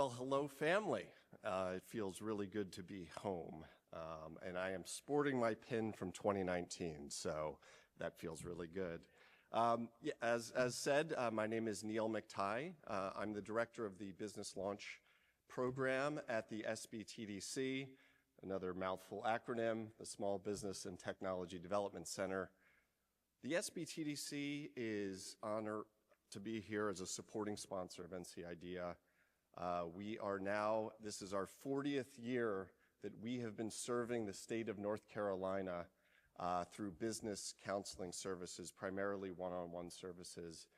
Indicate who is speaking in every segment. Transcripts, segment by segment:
Speaker 1: Well, hello, family. It feels really good to be home. And I am sporting my pin from 2019, so that feels really good. Yeah, as said, my name is Neil McTighe. I'm the director of the Business Launch Program at the SBTDC, another mouthful acronym, the Small Business and Technology Development Center. The SBTDC is honored to be here as a supporting sponsor of NC IDEA. This is our 40th year that we have been serving the state of North Carolina through business counseling services, primarily one-on-one services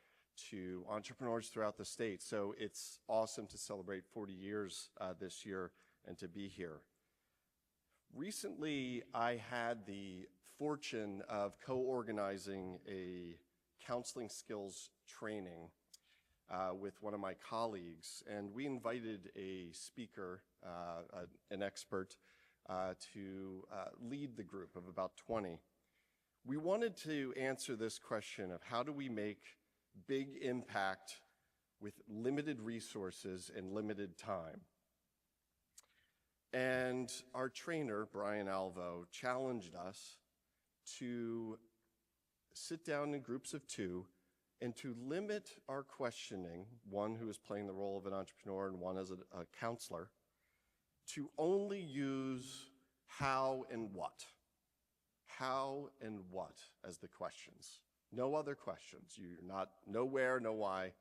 Speaker 1: to entrepreneurs throughout the state. So it's awesome to celebrate 40 years this year and to be here. Recently, I had the fortune of co-organizing a counseling skills training with one of my colleagues, and we invited a speaker, an expert, to lead the group of about 20. We wanted to answer this question of how do we make big impact with limited resources and limited time. And our trainer, Brian Alvo, challenged us to sit down in groups of two and to limit our questioning, one who is playing the role of an entrepreneur and one as a counselor, to only use how and what. How and what as the questions. No other questions. You're not, no where, no why,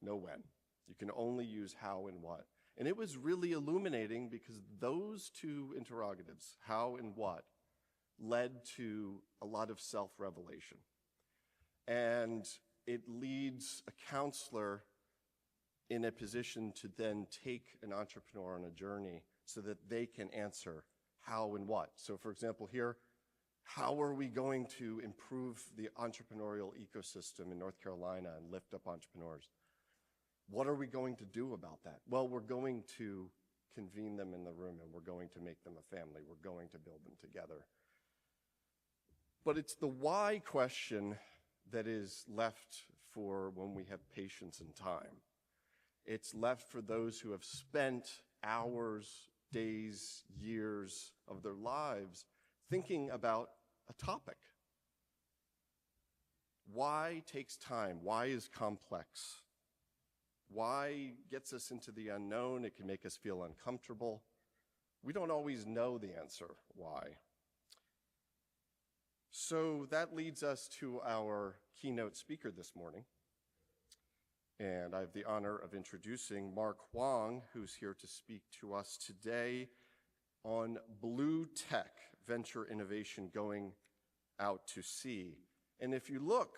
Speaker 1: no when. You can only use how and what. And it was really illuminating because those two interrogatives, how and what, led to a lot of self-revelation. And it leads a counselor in a position to then take an entrepreneur on a journey so that they can answer how and what. So for example here, how are we going to improve the entrepreneurial ecosystem in North Carolina and lift up entrepreneurs? What are we going to do about that? Well, we're going to convene them in the room and we're going to make them a family. We're going to build them together. But it's the why question that is left for when we have patience and time. It's left for those who have spent hours, days, years of their lives thinking about a topic. Why takes time? Why is complex? Why gets us into the unknown? It can make us feel uncomfortable. We don't always know the answer why. So that leads us to our keynote speaker this morning. And I have the honor of introducing Mark Huang, who's here to speak to us today on Bluetech, venture innovation going out to sea. And if you look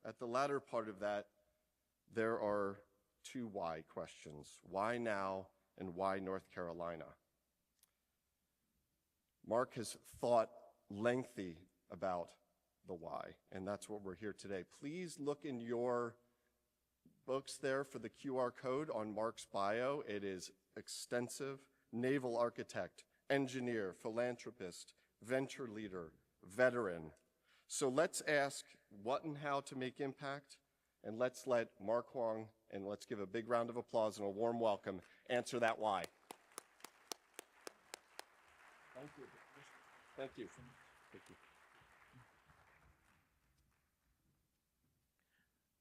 Speaker 1: at the latter part of that, there are two why questions. Why now and why North Carolina? Mark has thought lengthy about the why, and that's what we're here today. Please look in your books there for the QR code on Mark's bio. It is extensive. Naval architect, engineer, philanthropist, venture leader, veteran. So let's ask what and how to make impact, and let's let Mark Huang, and let's give a big round of applause and a warm welcome, answer that why. Thank you. Thank you. Thank you.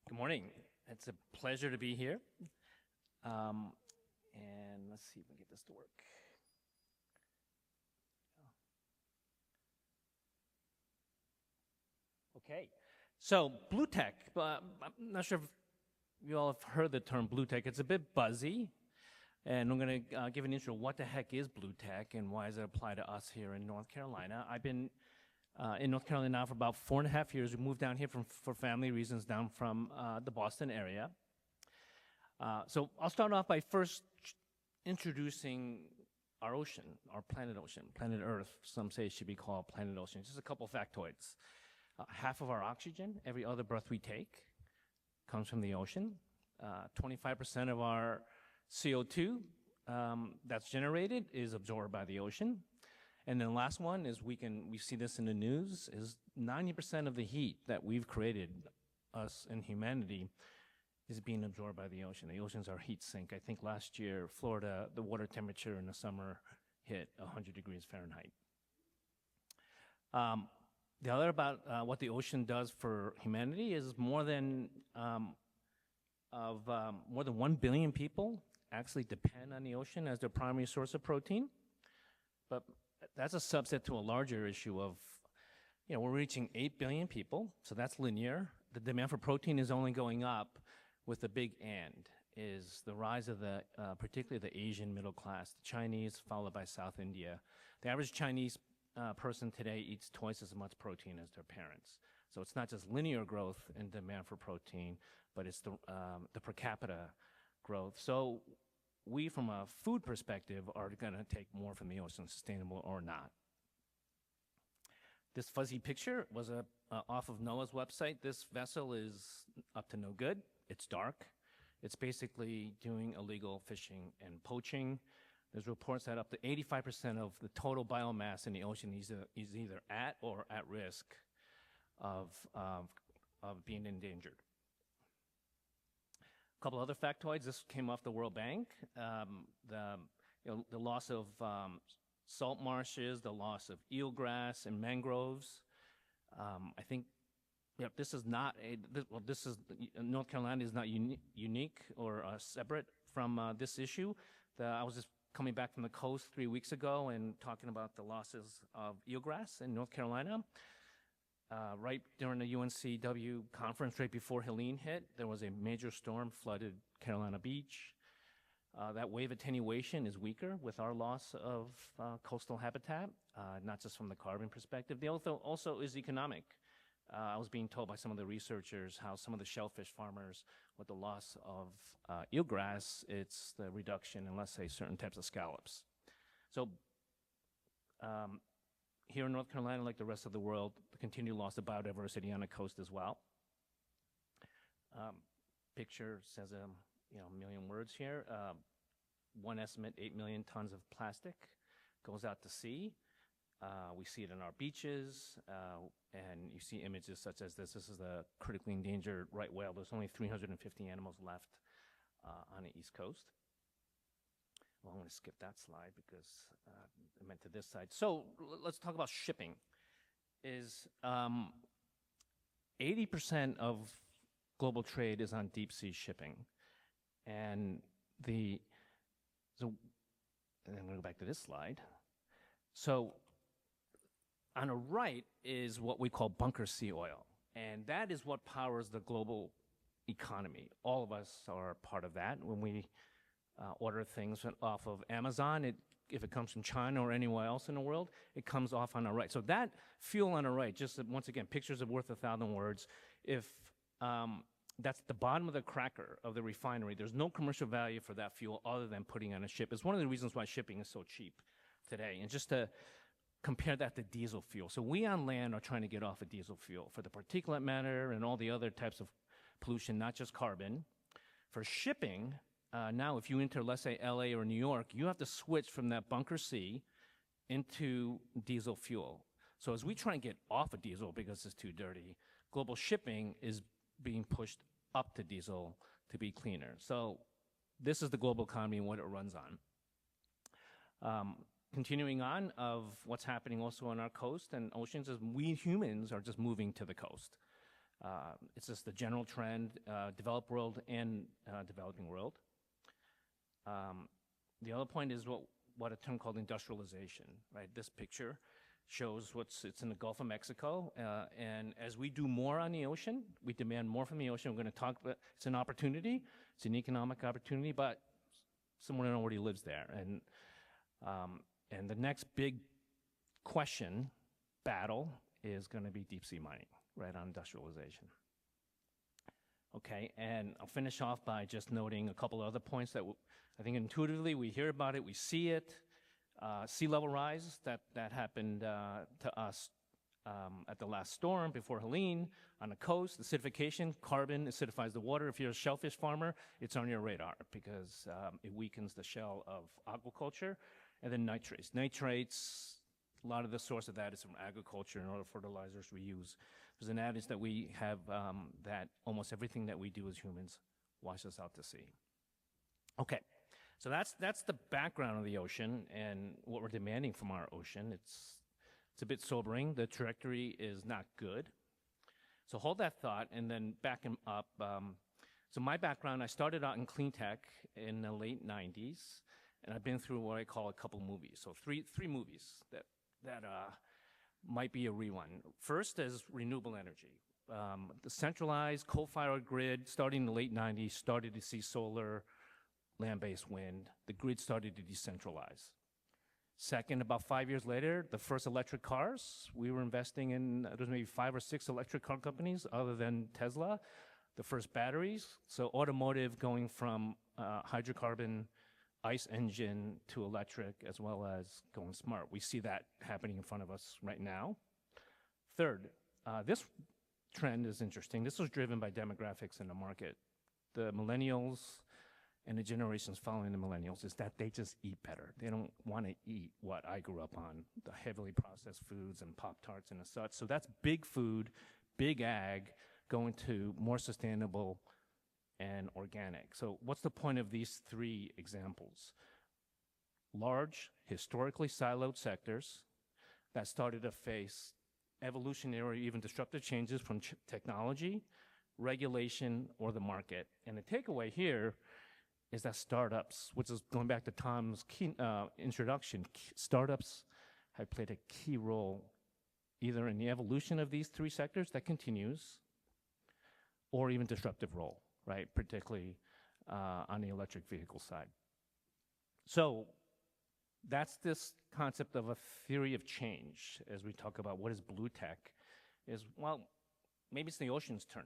Speaker 2: Good morning. It's a pleasure to be here. And let's see if we can get this to work. Okay. So Bluetech, I'm not sure if you all have heard the term Bluetech. It's a bit buzzy. And I'm going to give an intro. What the heck is Bluetech and why does it apply to us here in North Carolina? I've been in North Carolina now for about 4.5 years. We moved down here for family reasons down from the Boston area. So I'll start off by first introducing our ocean, our planet ocean, planet Earth. Some say it should be called planet ocean. Just a couple factoids. Half of our oxygen, every other breath we take, comes from the ocean. 25% of our CO2 that's generated is absorbed by the ocean. And then the last one is we see this in the news, is 90% of the heat that we've created, us and humanity, is being absorbed by the ocean. The oceans are heat sink. I think last year, Florida, the water temperature in the summer hit 100 degrees Fahrenheit. The other about what the ocean does for humanity is more than 1 billion people actually depend on the ocean as their primary source of protein. But that's a subset to a larger issue of, we're reaching 8 billion people, so that's linear. The demand for protein is only going up with the big and, is the rise of particularly the Asian middle class, the Chinese, followed by South India. The average Chinese person today eats twice as much protein as their parents. So it's not just linear growth in demand for protein, but it's the per capita growth. So we, from a food perspective, are going to take more from the ocean, sustainable or not. This fuzzy picture was off of NOAA's website. This vessel is up to no good. It's dark. It's basically doing illegal fishing and poaching. There's reports that up to 85% of the total biomass in the ocean is either at or at risk of being endangered. A couple other factoids. This came off the World Bank. The loss of salt marshes, the loss of eelgrass and mangroves. I think this is not North Carolina is not unique or separate from this issue. I was just coming back from the coast 3 weeks ago and talking about the losses of eelgrass in North Carolina. Right during the UNCW conference, right before Helene hit, there was a major storm, flooded Carolina Beach. That wave attenuation is weaker with our loss of coastal habitat, not just from the carbon perspective. The other also is economic. I was being told by some of the researchers how some of the shellfish farmers, with the loss of eelgrass, it's the reduction in, let's say, certain types of scallops. So here in North Carolina, like the rest of the world, the continued loss of biodiversity on the coast as well. Picture says a million words here. One estimate, 8 million tons of plastic goes out to sea. We see it in our beaches, and you see images such as this. This is the critically endangered right whale. There's only 350 animals left on the East Coast. Well, I'm going to skip that slide because I meant to this side. So let's talk about shipping. 80% of global trade is on deep sea shipping, and then I'm going to go back to this slide. So on the right is what we call bunker sea oil, and that is what powers the global economy. All of us are part of that. When we order things off of Amazon, if it comes from China or anywhere else in the world, it comes off on the right. So that fuel on the right, just once again, pictures are worth 1,000 words. If that's the bottom of the cracker of the refinery, there's no commercial value for that fuel other than putting on a ship. It's one of the reasons why shipping is so cheap today. And just to compare that to diesel fuel. So we on land are trying to get off of diesel fuel for the particulate matter and all the other types of pollution, not just carbon. For shipping, now if you enter, let's say, LA or New York, you have to switch from that bunker C into diesel fuel. So as we try and get off of diesel because it's too dirty, global shipping is being pushed up to diesel to be cleaner. So this is the global economy and what it runs on. Continuing on of what's happening also on our coast and oceans is we humans are just moving to the coast. It's just the general trend, developed world and developing world. The other point is what a term called industrialization, right? This picture shows it's in the Gulf of Mexico, and as we do more on the ocean, we demand more from the ocean. We're going to talk about it's an opportunity, it's an economic opportunity, but someone already lives there, and the next big battle is going to be deep sea mining, right, on industrialization. Okay, and I'll finish off by just noting a couple other points that I think intuitively we hear about it, we see it. Sea level rise that happened to us at the last storm before Helene on the coast. Acidification, carbon acidifies the water. If you're a shellfish farmer, it's on your radar because it weakens the shell of aquaculture. And then nitrates. Nitrates, a lot of the source of that is from agriculture and other fertilizers we use. There's an adage that we have that almost everything that we do as humans wash us out to sea. Okay, so that's the background of the ocean and what we're demanding from our ocean. It's a bit sobering. The trajectory is not good. So hold that thought and then back him up. So my background, I started out in clean tech in the late 90s, and I've been through what I call a couple movies. So three movies that might be a rerun. First is renewable energy. The centralized coal-fired grid, starting in the late 90s, started to see solar, land-based wind. The grid started to decentralize. Second, about 5 years later, the first electric cars. We were investing in, there's maybe 5 or 6 electric car companies other than Tesla. The first batteries. So automotive going from hydrocarbon ICE engine to electric, as well as going smart. We see that happening in front of us right now. Third, this trend is interesting. This was driven by demographics in the market. The millennials and the generations following the millennials is that they just eat better. They don't want to eat what I grew up on, the heavily processed foods and Pop-Tarts and such. So that's big food, big ag, going to more sustainable and organic. So what's the point of these three examples? Large, historically siloed sectors that started to face evolutionary, even disruptive changes from technology, regulation, or the market. And the takeaway here is that startups, which is going back to Tom's key, introduction, startups have played a key role either in the evolution of these three sectors that continues, or even disruptive role, right? Particularly on the electric vehicle side. So that's this concept of a theory of change as we talk about what is Bluetech is, well, maybe it's the ocean's turn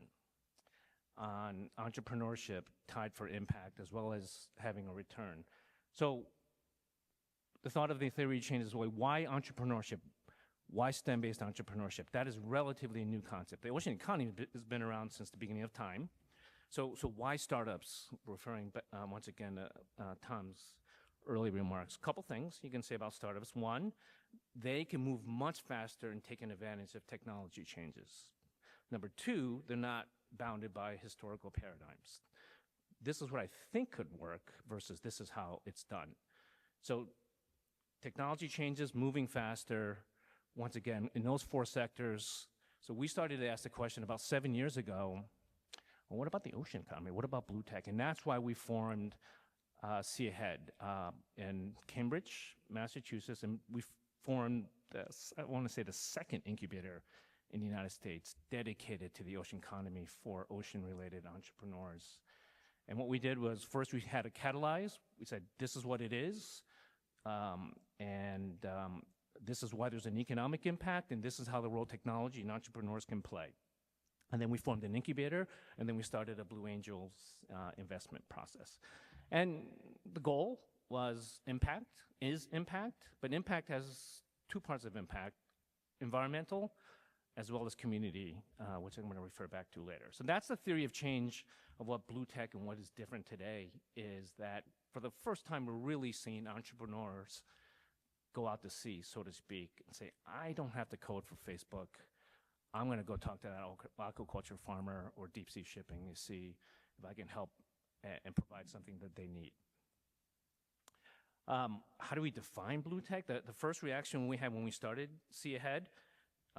Speaker 2: on entrepreneurship tied for impact as well as having a return. So the thought of the theory of change is, well, why entrepreneurship? Why STEM-based entrepreneurship? That is relatively a new concept. The ocean economy has been around since the beginning of time. So why startups? Referring once again to Tom's early remarks. A couple things you can say about startups. One, they can move much faster in taking advantage of technology changes. Number two, they're not bounded by historical paradigms. This is what I think could work versus this is how it's done. So technology changes, moving faster, once again, in those four sectors. So we started to ask the question about 7 years ago, well, what about the ocean economy? What about Bluetech? And that's why we formed See Ahead in Cambridge, Massachusetts, and we formed this, I want to say the second incubator in the United States dedicated to the ocean economy for ocean-related entrepreneurs. And what we did was, first we had to catalyze. We said, this is what it is, this is why there's an economic impact, and this is how the role technology and entrepreneurs can play. And then we formed an incubator, and then we started a Blue Angels investment process. And the goal was impact, but impact has two parts of impact: environmental as well as community, which I'm going to refer back to later. So that's the theory of change of what Bluetech and what is different today, is that for the first time we're really seeing entrepreneurs go out to sea, so to speak, and say, I don't have to code for Facebook. I'm going to go talk to that aquaculture farmer or deep sea shipping to see if I can help and provide something that they need. How do we define Bluetech? The first reaction we had when we started See Ahead,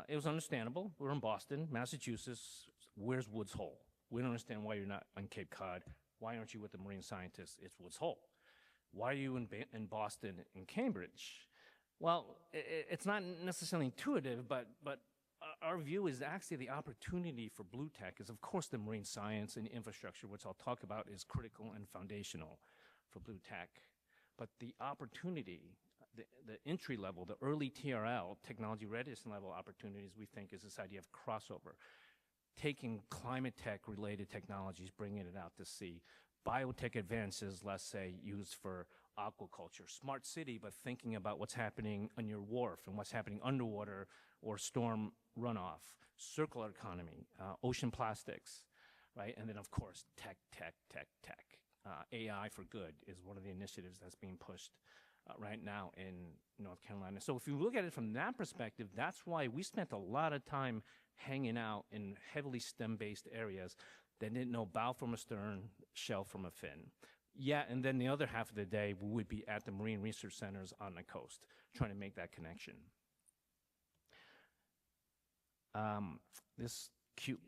Speaker 2: it was understandable. We're in Boston, Massachusetts. Where's Woods Hole? We don't understand why you're not on Cape Cod. Why aren't you with the marine scientists? It's Woods Hole. Why are you in Boston and Cambridge? Well, it's not necessarily intuitive, but our view is actually the opportunity for Bluetech is, of course, the marine science and infrastructure, which I'll talk about, is critical and foundational for Bluetech. But the opportunity, the entry level, the early TRL, technology readiness level opportunities, we think is this idea of crossover. Taking climate tech related technologies, bringing it out to sea. Biotech advances, let's say, used for aquaculture. Smart city, but thinking about what's happening on your wharf and what's happening underwater or storm runoff. Circular economy, ocean plastics, right? And then, of course, tech. AI for good is one of the initiatives that's being pushed right now in North Carolina. So if you look at it from that perspective, that's why we spent a lot of time hanging out in heavily STEM-based areas. They didn't know bow from a stern, shell from a fin. Yeah, and then the other half of the day, we would be at the marine research centers on the coast, trying to make that connection. This cute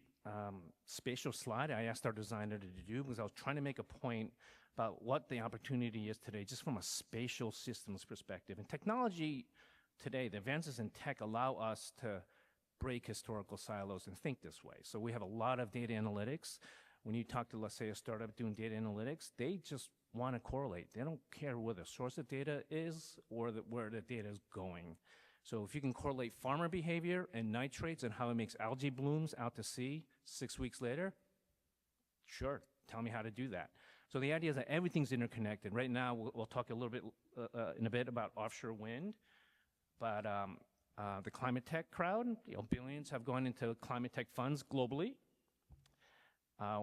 Speaker 2: spatial slide I asked our designer to do because I was trying to make a point about what the opportunity is today, just from a spatial systems perspective. And technology today, the advances in tech allow us to break historical silos and think this way. So we have a lot of data analytics. When you talk to, let's say, a startup doing data analytics, they just want to correlate. They don't care where the source of data is or where the data is going. So if you can correlate farmer behavior and nitrates and how it makes algae blooms out to sea 6 weeks later, sure, tell me how to do that. So the idea is that everything's interconnected. Right now, we'll talk a little bit in a bit about offshore wind, but the climate tech crowd, billions have gone into climate tech funds globally.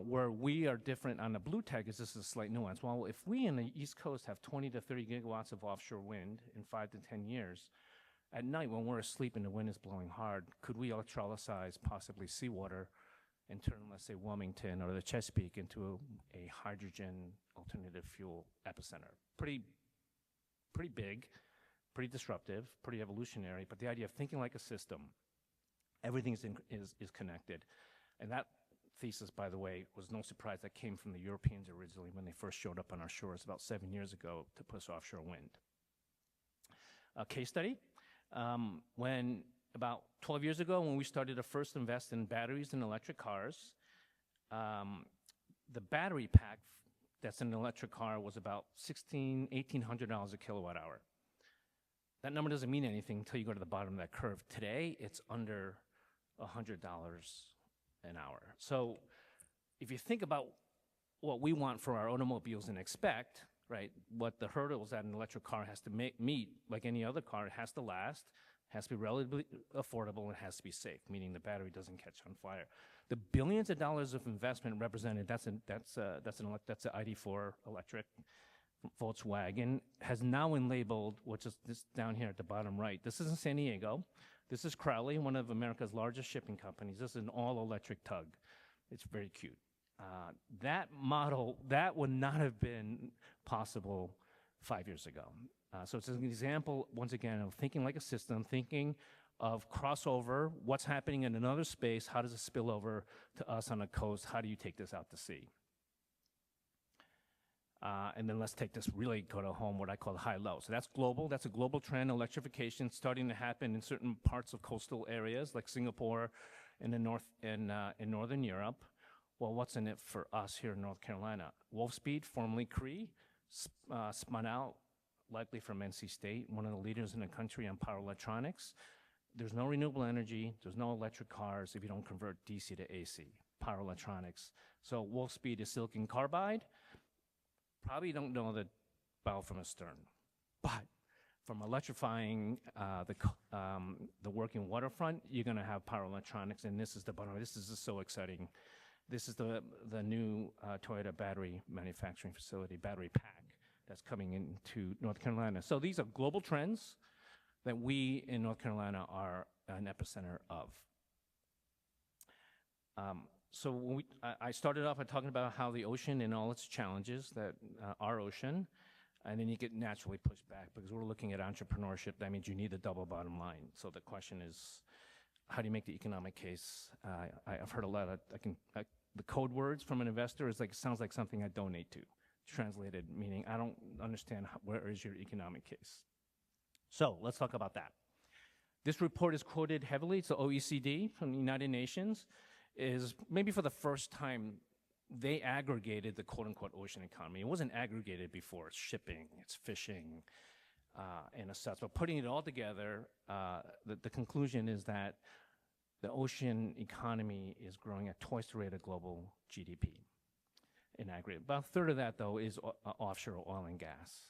Speaker 2: Where we are different on the Bluetech is this is a slight nuance. Well, if we in the East Coast have 20 to 30 gigawatts of offshore wind in 5 to 10 years, at night when we're asleep and the wind is blowing hard, could we electrolyze possibly seawater and turn, let's say, Wilmington or the Chesapeake into a hydrogen alternative fuel epicenter? Pretty big, pretty disruptive, pretty evolutionary, but the idea of thinking like a system, everything is connected. And that thesis, by the way, was no surprise. That came from the Europeans originally when they first showed up on our shores about 7 years ago to push offshore wind. A case study, when about 12 years ago, when we started to first invest in batteries in electric cars, the battery pack that's in an electric car was about $1,800 a kilowatt hour. That number doesn't mean anything until you go to the bottom of that curve. Today, it's under $100 an hour. So if you think about what we want for our automobiles and expect, right, what the hurdles that an electric car has to meet, like any other car, it has to last, has to be relatively affordable, and it has to be safe, meaning the battery doesn't catch on fire. The billions of dollars of investment represented, that's an ID4 electric Volkswagen, has now been labeled, which is this down here at the bottom right. This is in San Diego. This is Crowley, one of America's largest shipping companies. This is an all-electric tug. It's very cute. That model, that would not have been possible 5 years ago. So it's an example, once again, of thinking like a system, thinking of crossover, what's happening in another space, how does it spill over to us on the coast, how do you take this out to sea? And then let's take this really go to home, what I call high-low. So that's global. That's a global trend, electrification starting to happen in certain parts of coastal areas like Singapore and in Northern Europe. Well, what's in it for us here in North Carolina? Wolfspeed, formerly Cree, spun out, likely from NC State, one of the leaders in the country on power electronics. There's no renewable energy. There's no electric cars if you don't convert DC to AC, power electronics. So Wolfspeed is silicon carbide. Probably don't know the bow from a stern, but from electrifying the working waterfront, you're going to have power electronics, and this is the bottom. This is just so exciting. This is the new Toyota battery manufacturing facility, battery pack, that's coming into North Carolina. So these are global trends that we in North Carolina are an epicenter of. So when I started off by talking about how the ocean and all its challenges, that our ocean, and then you get naturally pushed back because we're looking at entrepreneurship. That means you need a double bottom line. So the question is, how do you make the economic case? I've heard a lot of, the code words from an investor is like, sounds like something I donate to. Translated, meaning I don't understand where is your economic case. So let's talk about that. This report is quoted heavily. It's the OECD from the United Nations. Is maybe for the first time they aggregated the quote-unquote ocean economy. It wasn't aggregated before. It's shipping, it's fishing, and such. But putting it all together, the conclusion is that the ocean economy is growing at twice the rate of global GDP in aggregate. About a third of that, though, is offshore oil and gas.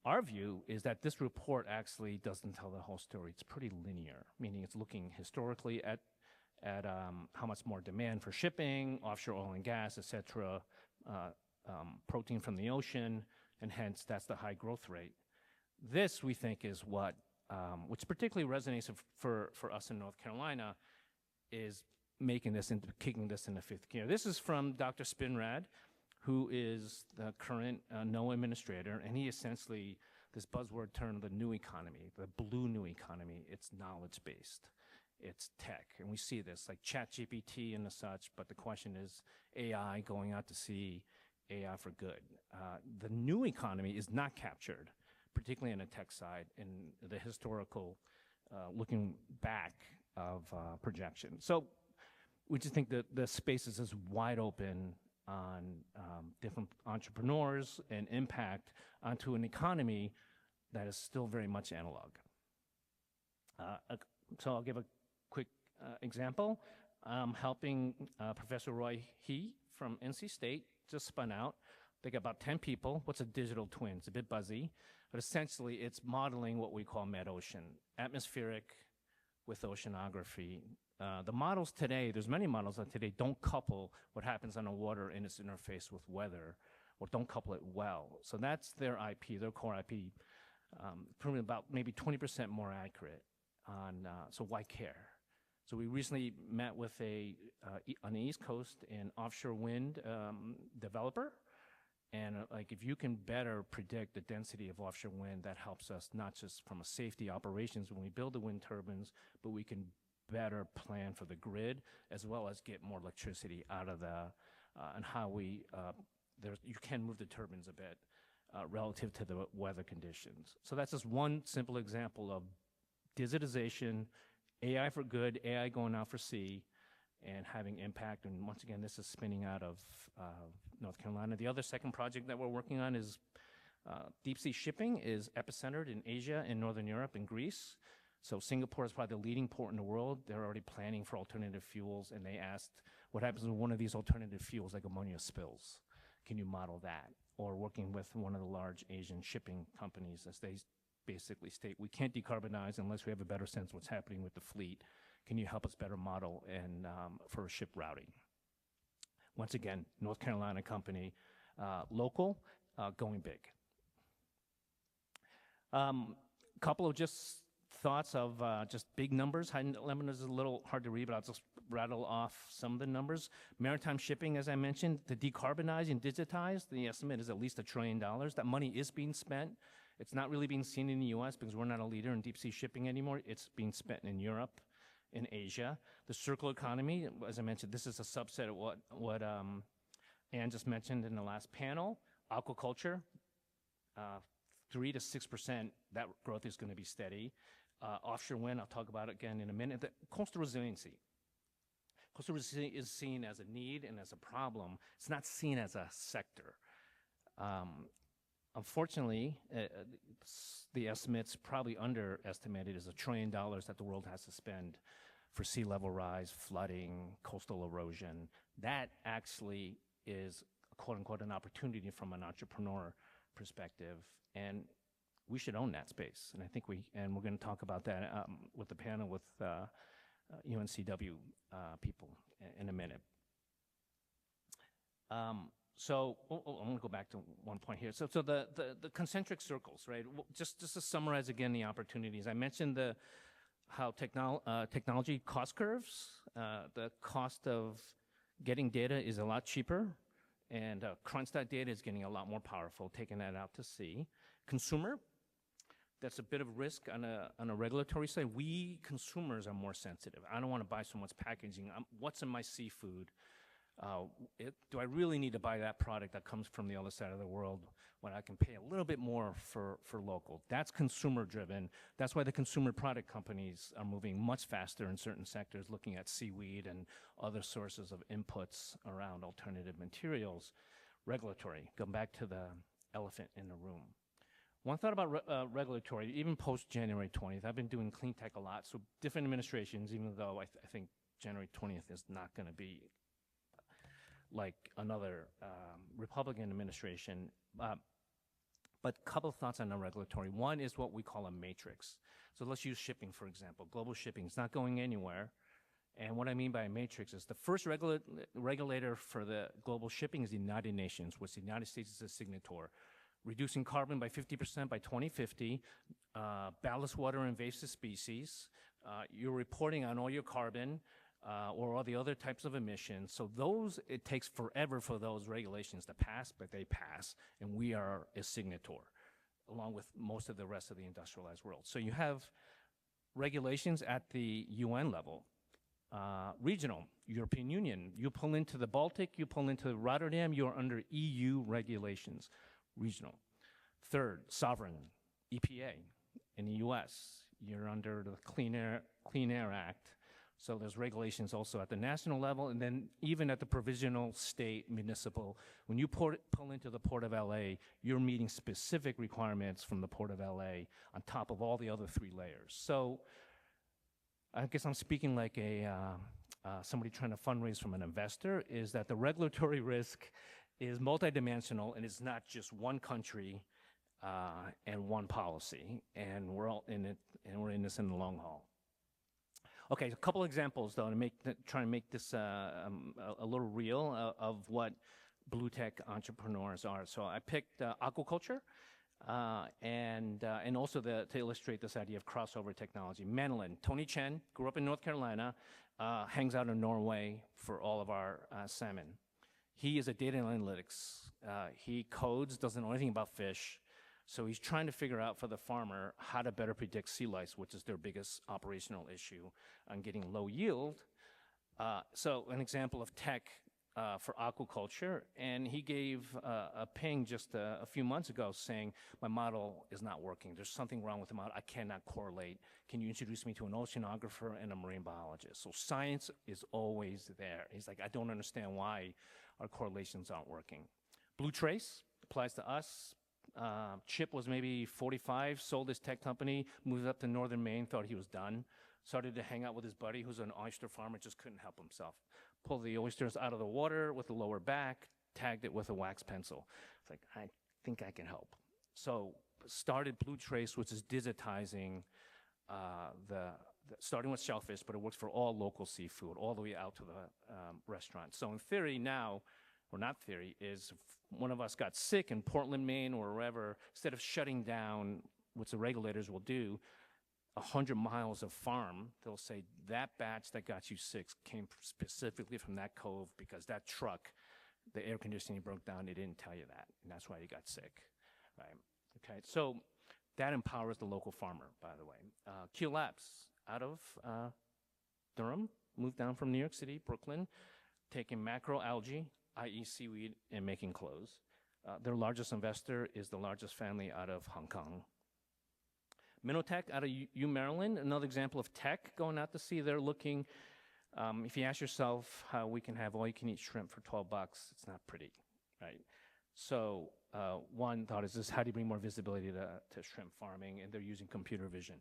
Speaker 2: Our view is that this report actually doesn't tell the whole story. It's pretty linear, meaning it's looking historically at how much more demand for shipping, offshore oil and gas, et cetera, protein from the ocean, and hence that's the high growth rate. This, we think, is what, which particularly resonates for us in North Carolina, is kicking this into fifth gear. This is from Dr. Spinrad, who is the current NOAA administrator, and he essentially, this buzzword term, the new economy, the blue new economy, it's knowledge-based, it's tech, and we see this, like ChatGPT and the such, but the question is AI going out to sea, AI for good. The new economy is not captured, particularly on the tech side, in the historical looking back of projection. So we just think that the space is just wide open on different entrepreneurs and impact onto an economy that is still very much analog. So I'll give a quick example. I'm helping Professor Roy He from NC State, just spun out. They got about 10 people. What's a digital twin? It's a bit buzzy, but essentially it's modeling what we call metocean, atmospheric with oceanography. The models today, there's many models that today don't couple what happens on the water in its interface with weather, or don't couple it well. So that's their IP, their core IP, probably about maybe 20% more accurate on, so why care? So we recently met with on the East Coast, an offshore wind developer, and like if you can better predict the density of offshore wind, that helps us not just from a safety operations when we build the wind turbines, but we can better plan for the grid as well as get more electricity out of and how you can move the turbines a bit relative to the weather conditions. So that's just one simple example of digitization, AI for good, AI going out for sea, and having impact. And once again, this is spinning out of North Carolina. The other second project that we're working on is deep sea shipping is epicentered in Asia, in Northern Europe, and Greece. So Singapore is probably the leading port in the world. They're already planning for alternative fuels, and they asked, what happens when one of these alternative fuels, like ammonia, spills? Can you model that? Or working with one of the large Asian shipping companies as they basically state, we can't decarbonize unless we have a better sense of what's happening with the fleet. Can you help us better model and for ship routing? Once again, North Carolina company, local, going big. Couple of just thoughts of just big numbers. High lemon is a little hard to read, but I'll just rattle off some of the numbers. Maritime shipping, as I mentioned, to decarbonize and digitize, the estimate is at least $1 trillion. That money is being spent. It's not really being seen in the US because we're not a leader in deep sea shipping anymore. It's being spent in Europe, in Asia. The circular economy, as I mentioned, this is a subset of what Ann just mentioned in the last panel. Aquaculture, 3 to 6%, that growth is going to be steady. Offshore wind, I'll talk about it again in a minute. The coastal resiliency. Coastal resiliency is seen as a need and as a problem. It's not seen as a sector. Unfortunately, the estimates probably underestimated is $1 trillion that the world has to spend for sea level rise, flooding, coastal erosion. That actually is, quote unquote, an opportunity from an entrepreneur perspective, and we should own that space. And I think we're going to talk about that with the panel with UNCW people in a minute. So I'm going to go back to one point here. So the concentric circles, right? Just to summarize again the opportunities. I mentioned how technology cost curves. The cost of getting data is a lot cheaper, and crunch that data is getting a lot more powerful, taking that out to sea. Consumer, that's a bit of risk on a regulatory side. We consumers are more sensitive. I don't want to buy so much packaging. What's in my seafood? Do I really need to buy that product that comes from the other side of the world when I can pay a little bit more for local? That's consumer driven. That's why the consumer product companies are moving much faster in certain sectors, looking at seaweed and other sources of inputs around alternative materials. Regulatory, going back to the elephant in the room. One thought about regulatory, even post January 20th, I've been doing clean tech a lot, so different administrations, even though I think January 20th is not going to be like another Republican administration. But a couple of thoughts on the regulatory. One is what we call a matrix. So let's use shipping, for example. Global shipping is not going anywhere. And what I mean by a matrix is the first regulator for the global shipping is the United Nations, which the United States is a signatory. Reducing carbon by 50% by 2050, ballast water invasive species. You're reporting on all your carbon. or all the other types of emissions. So those, it takes forever for those regulations to pass, but they pass, and we are a signator, along with most of the rest of the industrialized world. So you have regulations at the UN level, regional, European Union. You pull into the Baltic, you pull into Rotterdam, you're under EU regulations, regional. Third, sovereign, EPA in the US. You're under the Clean Air Act. So there's regulations also at the national level, and then even at the provisional, state, municipal. When you pull into the Port of LA, you're meeting specific requirements from the Port of LA on top of all the other 3 layers. So I guess I'm speaking like somebody trying to fundraise from an investor, is that the regulatory risk is multidimensional, and it's not just one country and one policy, and we're all in it, and we're in this in the long haul. Okay, a couple examples though to try to make this a little real of what Bluetech entrepreneurs are. So I picked aquaculture and also to illustrate this idea of crossover technology. Manolin, Tony Chen, grew up in North Carolina, hangs out in Norway for all of our salmon. He is a data analytics. He codes, doesn't know anything about fish. So he's trying to figure out for the farmer how to better predict sea lice, which is their biggest operational issue on getting low yield. So an example of tech for aquaculture, and he gave a ping just a few months ago saying, my model is not working. There's something wrong with the model. I cannot correlate. Can you introduce me to an oceanographer and a marine biologist? So science is always there. He's like, I don't understand why our correlations aren't working. Blue Trace applies to us. Chip was maybe 45, sold his tech company, moved up to northern Maine, thought he was done, started to hang out with his buddy who's an oyster farmer, just couldn't help himself. Pulled the oysters out of the water with the lower back, tagged it with a wax pencil. It's like, I think I can help. So started Blue Trace, which is digitizing starting with shellfish, but it works for all local seafood, all the way out to the restaurant. So in theory now, or not theory, is if one of us got sick in Portland, Maine, or wherever, instead of shutting down, which the regulators will do, 100 miles of farm, they'll say that batch that got you sick came specifically from that cove because that truck, the air conditioning broke down, they didn't tell you that, and that's why you got sick, right? Okay, so that empowers the local farmer, by the way. Q Labs, out of Durham, moved down from New York City, Brooklyn, taking macroalgae, i.e. seaweed, and making clothes. Their largest investor is the largest family out of Hong Kong. Minotech out of Maryland, another example of tech going out to sea. They're looking, if you ask yourself how we can have all-you-can-eat shrimp for $12, it's not pretty, right? So one thought is this, how do you bring more visibility to shrimp farming? And they're using computer vision.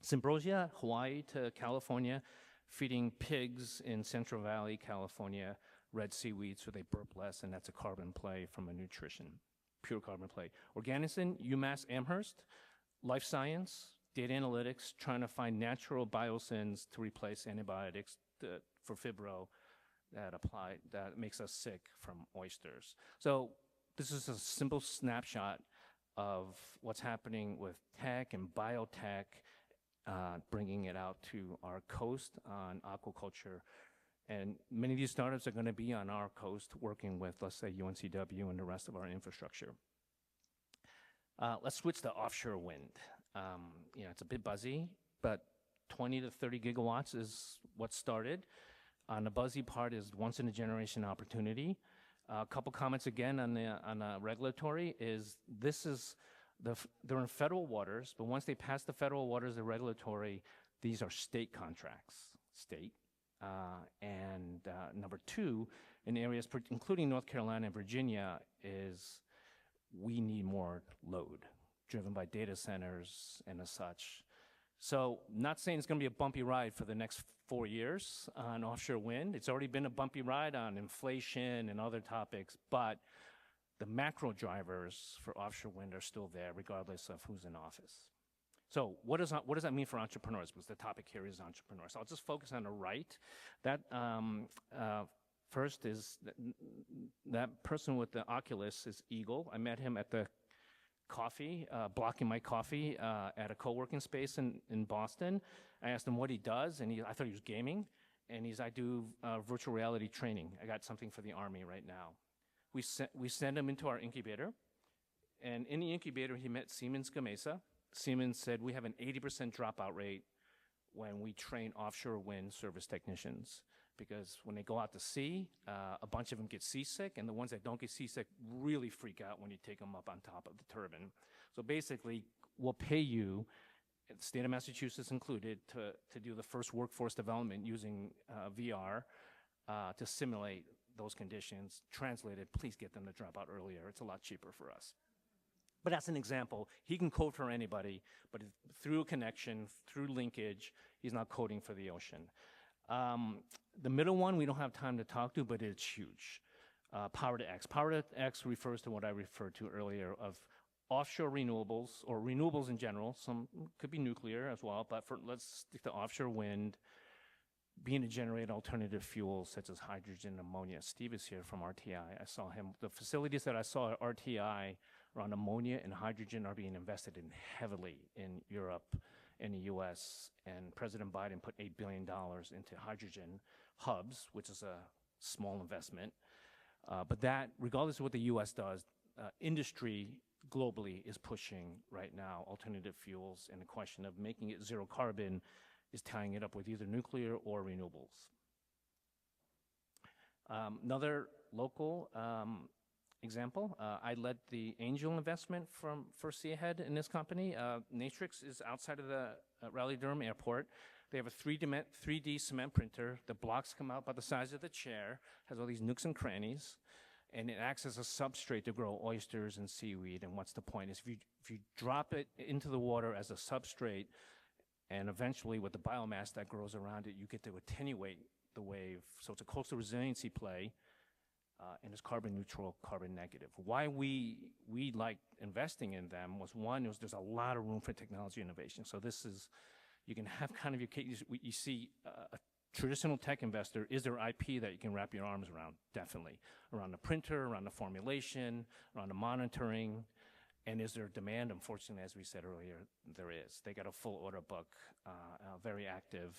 Speaker 2: Symbrosia, Hawaii to California, feeding pigs in Central Valley, California, red seaweed so they burp less, and that's a carbon play from a nutrition, pure carbon play. Organicin, UMass Amherst, life science, data analytics, trying to find natural biosins to replace antibiotics for fibro that makes us sick from oysters. So this is a simple snapshot of what's happening with tech and biotech, bringing it out to our coast on aquaculture. And many of these startups are going to be on our coast working with, let's say, UNCW and the rest of our infrastructure. Let's switch to offshore wind. It's a bit buzzy, but 20 to 30 gigawatts is what started. On the buzzy part is once in a generation opportunity. A couple comments again on the regulatory is they're in federal waters, but once they pass the federal waters, the regulatory, these are state contracts, and number two, in areas including North Carolina and Virginia, is we need more load driven by data centers and as such. So not saying it's going to be a bumpy ride for the next 4 years on offshore wind. It's already been a bumpy ride on inflation and other topics, but the macro drivers for offshore wind are still there regardless of who's in office. So what does that mean for entrepreneurs? Because the topic here is entrepreneurs. So I'll just focus on the right. That first is that person with the Oculus is Eagle. I met him at the coffee, blocking my coffee at a co-working space in Boston. I asked him what he does, and I thought he was gaming. and I do virtual reality training. I got something for the Army right now. We send him into our incubator, and in the incubator, he met Siemens Gamesa. Siemens said, we have an 80% dropout rate when we train offshore wind service technicians, because when they go out to sea, a bunch of them get seasick, and the ones that don't get seasick really freak out when you take them up on top of the turbine. So basically, we'll pay you, the state of Massachusetts included, to do the first workforce development using VR to simulate those conditions. Translated, please get them to drop out earlier. It's a lot cheaper for us. But that's an example. He can code for anybody, but through a connection, through linkage, he's not coding for the ocean. The middle one, we don't have time to talk to, but it's huge. Power to X. Power to X refers to what I referred to earlier of offshore renewables, or renewables in general. Some could be nuclear as well, but let's stick to offshore wind, being to generate alternative fuels such as hydrogen and ammonia. Steve is here from RTI. I saw him. The facilities that I saw at RTI around ammonia and hydrogen are being invested in heavily in Europe and the US, and President Biden put $8 billion into hydrogen hubs, which is a small investment. But that, regardless of what the US does, industry globally is pushing right now alternative fuels, and the question of making it zero carbon is tying it up with either nuclear or renewables. Another local example, I led the angel investment for Seahead in this company. Natrix is outside of the Raleigh-Durham Airport. They have a 3D cement printer. The blocks come out about the size of the chair, has all these nooks and crannies, and it acts as a substrate to grow oysters and seaweed. And what's the point is if you drop it into the water as a substrate, and eventually with the biomass that grows around it, you get to attenuate the wave. So it's a coastal resiliency play, and it's carbon neutral, carbon negative. Why we like investing in them was, one, there's a lot of room for technology innovation. So this is, you can have kind of your case, you see a traditional tech investor, is there IP that you can wrap your arms around? Definitely. Around the printer, around the formulation, around the monitoring. And is there demand? Unfortunately, as we said earlier, there is. They got a full order book, very active.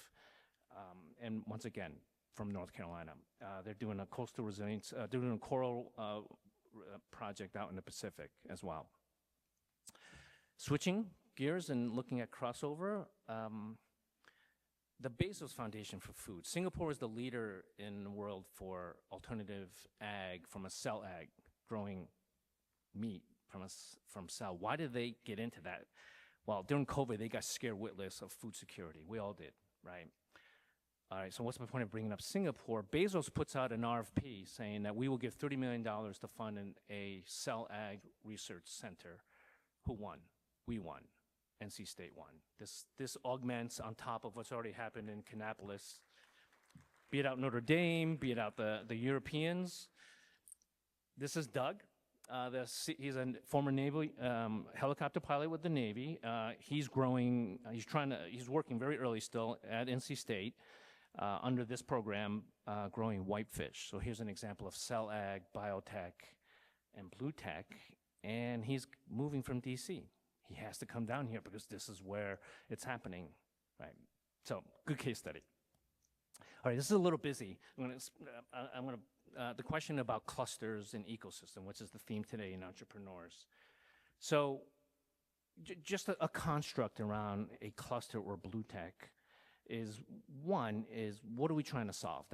Speaker 2: And once again, from North Carolina. They're doing a coastal resilience, they're doing a coral project out in the Pacific as well. Switching gears and looking at crossover, the Bezos Foundation for Food. Singapore is the leader in the world for alternative ag, from a cell ag, growing meat from cell. Why did they get into that? Well, during COVID, they got scared witless of food security. We all did, right? All right, so what's my point of bringing up Singapore? Bezos puts out an RFP saying that we will give $30 million to fund a cell ag research center. Who won? We won. NC State won. This augments on top of what's already happened in Kannapolis, be it out Notre Dame, be it out the Europeans. This is Doug. He's a former Navy helicopter pilot with the Navy. He's growing. He's working very early still at NC State under this program, growing whitefish. So here's an example of cell ag, biotech, and Bluetech, and he's moving from DC. He has to come down here because this is where it's happening, right? So good case study. All right, this is a little busy. The question about clusters and ecosystem, which is the theme today in entrepreneurs. So just a construct around a cluster or Bluetech is, one, is what are we trying to solve?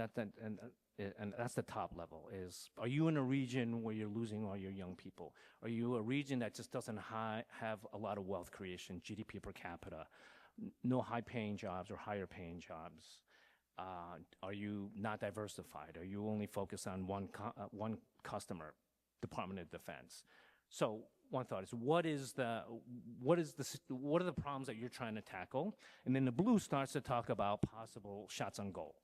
Speaker 2: And that's the top level, is, are you in a region where you're losing all your young people? Are you a region that just doesn't have a lot of wealth creation, GDP per capita, no high-paying jobs or higher-paying jobs? Are you not diversified? Are you only focused on one customer, Department of Defense? So one thought is, what are the problems that you're trying to tackle? And then the blue starts to talk about possible shots on goal.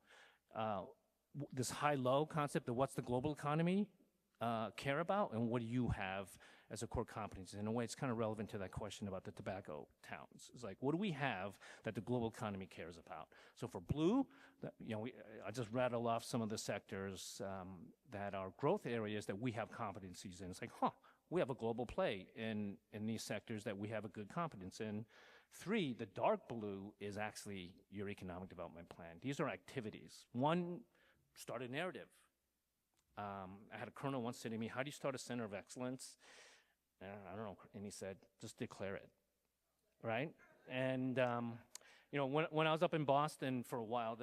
Speaker 2: This high-low concept of what's the global economy care about, and what do you have as a core competency? In a way, it's kind of relevant to that question about the tobacco towns. It's like, what do we have that the global economy cares about? So for blue, I just rattle off some of the sectors that are growth areas that we have competencies in. It's like, we have a global play in these sectors that we have a good competence in. 3, the dark blue, is actually your economic development plan. These are activities. 1, start a narrative. I had a colonel once say to me, how do you start a center of excellence? And I don't know, and he said, just declare it, right? And you know, when I was up in Boston for a while,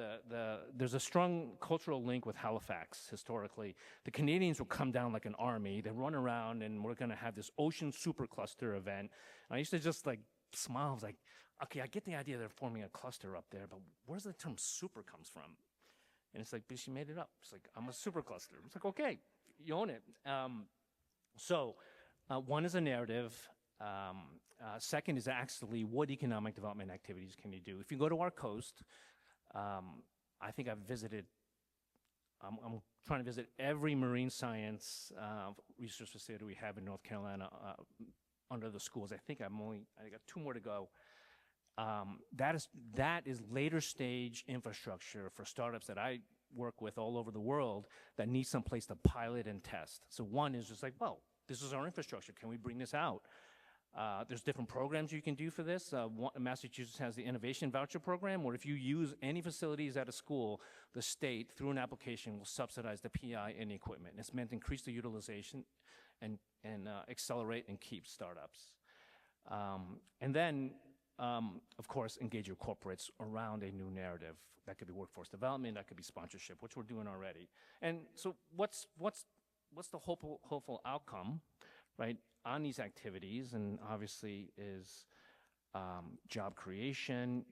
Speaker 2: there's a strong cultural link with Halifax historically. The Canadians would come down like an army, they'd run around, and we're gonna have this ocean supercluster event. And I used to just like smile. I was like, okay, I get the idea they're forming a cluster up there, but where's the term super comes from? And it's like, but she made it up. It's like, I'm a supercluster. It's like, okay, you own it. So 1 is a narrative. Second is actually what economic development activities can you do? If you go to our coast, I think I've visited, I'm trying to visit every marine science research facility we have in North Carolina under the schools. I got 2 more to go. That is later stage infrastructure for startups that I work with all over the world that need some place to pilot and test. So 1 is just like, well, this is our infrastructure. Can we bring this out? There's different programs you can do for this. Massachusetts has the Innovation Voucher Program, where if you use any facilities at a school, the state, through an application, will subsidize the PI and the equipment. It's meant to increase the utilization and accelerate and keep startups. And then, of course, engage your corporates around a new narrative. That could be workforce development, that could be sponsorship, which we're doing already. And so what's the hopeful outcome, right, on these activities? And obviously is job creation,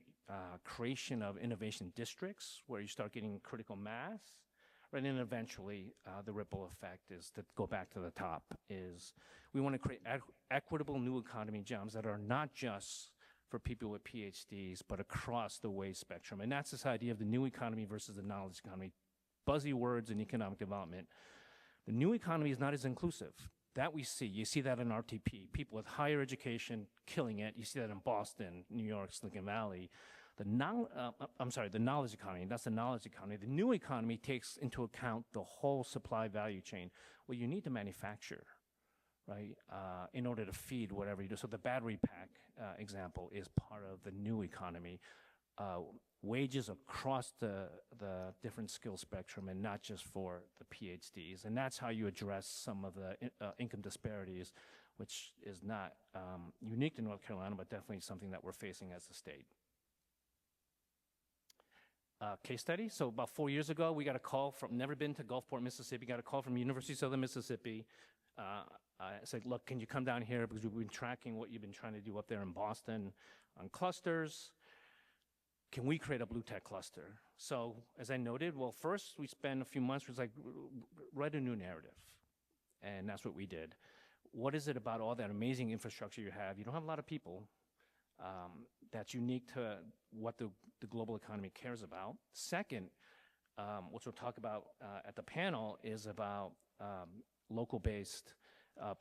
Speaker 2: creation of innovation districts where you start getting critical mass, right? And eventually the ripple effect is, to go back to the top, is we want to create equitable new economy jobs that are not just for people with PhDs, but across the wage spectrum. And that's this idea of the new economy versus the knowledge economy. Buzzy words in economic development. The new economy is not as inclusive. That we see. You see that in RTP. People with higher education killing it. You see that in Boston, New York, Silicon Valley. The knowledge economy. That's the knowledge economy. The new economy takes into account the whole supply value chain. Well, you need to manufacture, right, in order to feed whatever you do. So the battery pack example is part of the new economy. Wages across the different skill spectrum, and not just for the PhDs. And that's how you address some of the income disparities, which is not unique to North Carolina, but definitely something that we're facing as a state. Case study. So about 4 years ago, we got a call from, never been to Gulfport, Mississippi, got a call from University of Southern Mississippi. I said, look, can you come down here, because we've been tracking what you've been trying to do up there in Boston on clusters. Can we create a Bluetech cluster? So as I noted, well, first we spent a few months, was like, write a new narrative. And that's what we did. What is it about all that amazing infrastructure you have? You don't have a lot of people. That's unique to what the global economy cares about. Second, which we'll talk about at the panel, is about local-based,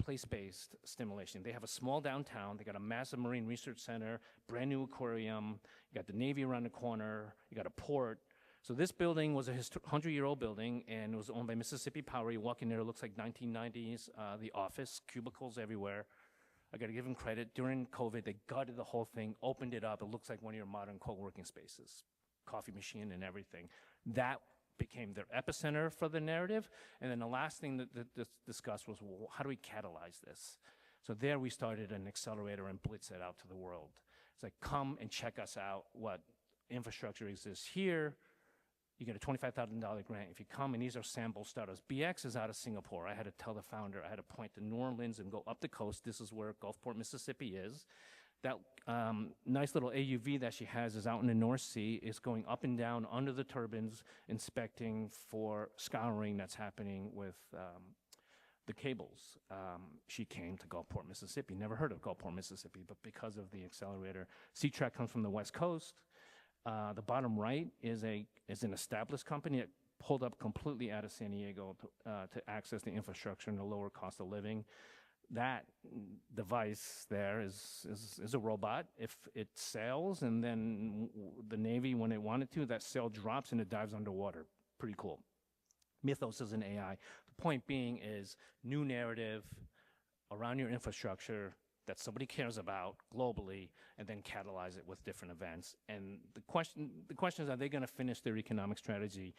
Speaker 2: place-based stimulation. They have a small downtown. They got a massive marine research center, brand new aquarium. You got the Navy around the corner. You got a port. So this building was a 100-year-old building, and it was owned by Mississippi Power. You walk in there, it looks like 1990s. The office, cubicles everywhere. I got to give them credit. During COVID, they gutted the whole thing, opened it up. It looks like one of your modern co-working spaces, coffee machine and everything. That became their epicenter for the narrative. And then the last thing that discussed was, well, how do we catalyze this? So there we started an accelerator and blitz it out to the world. It's like, come and check us out. What infrastructure exists here? You get a $25,000 grant if you come, and these are sample startups. BX is out of Singapore. I had to tell the founder, I had to point to New Orleans and go up the coast. This is where Gulfport, Mississippi is. That nice little AUV that she has is out in the North Sea. It's going up and down under the turbines, inspecting for scouring that's happening with the cables. She came to Gulfport, Mississippi. Never heard of Gulfport, Mississippi, but because of the accelerator. C-Track comes from the West Coast. The bottom right is an established company that pulled up completely out of San Diego to access the infrastructure and the lower cost of living. That device there is a robot. If it sails, and then the Navy, when it wanted to, that sail drops and it dives underwater. Pretty cool. Mythos is an AI. The point being is new narrative around your infrastructure, that somebody cares about globally, and then catalyze it with different events. And the question is, are they going to finish their economic strategy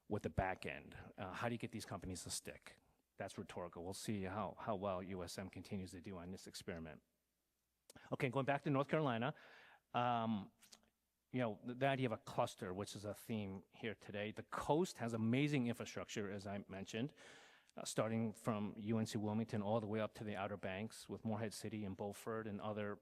Speaker 2: with the back end? How do you get these companies to stick? That's rhetorical. We'll see how well USM continues to do on this experiment. Okay, going back to North Carolina, you know, the idea of a cluster, which is a theme here today. The coast has amazing infrastructure, as I mentioned, starting from UNC Wilmington all the way up to the Outer Banks with Morehead City and Beaufort and other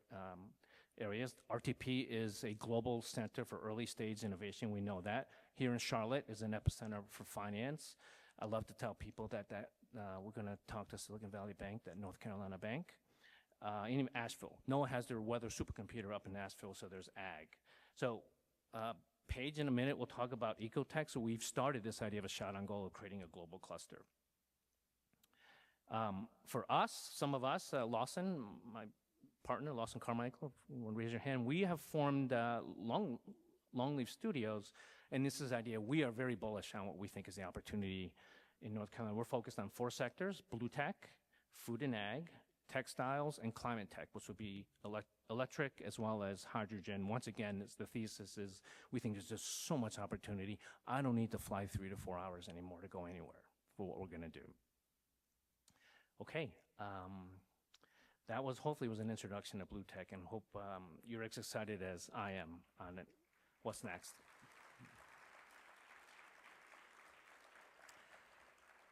Speaker 2: areas. RTP is a global center for early stage innovation. We know that. Here in Charlotte is an epicenter for finance. I love to tell people that we're going to talk to Silicon Valley Bank, that North Carolina bank. In Asheville, NOAA has their weather supercomputer up in Asheville, so there's ag. So Paige, in a minute, will talk about ecotech. So we've started this idea of a shot on goal of creating a global cluster. For us, some of us, Lawson, my partner, Lawson Carmichael, if you want to raise your hand, we have formed Longleaf Studios, and this is the idea. We are very bullish on what we think is the opportunity in North Carolina. We're focused on 4 sectors: Bluetech, food and ag, textiles, and climate tech, which would be electric as well as hydrogen. Once again, the thesis is we think there's just so much opportunity. I don't need to fly 3 to 4 hours anymore to go anywhere for what we're going to do. Okay, that was hopefully was an introduction to Bluetech, and hope you're as excited as I am on it. What's next?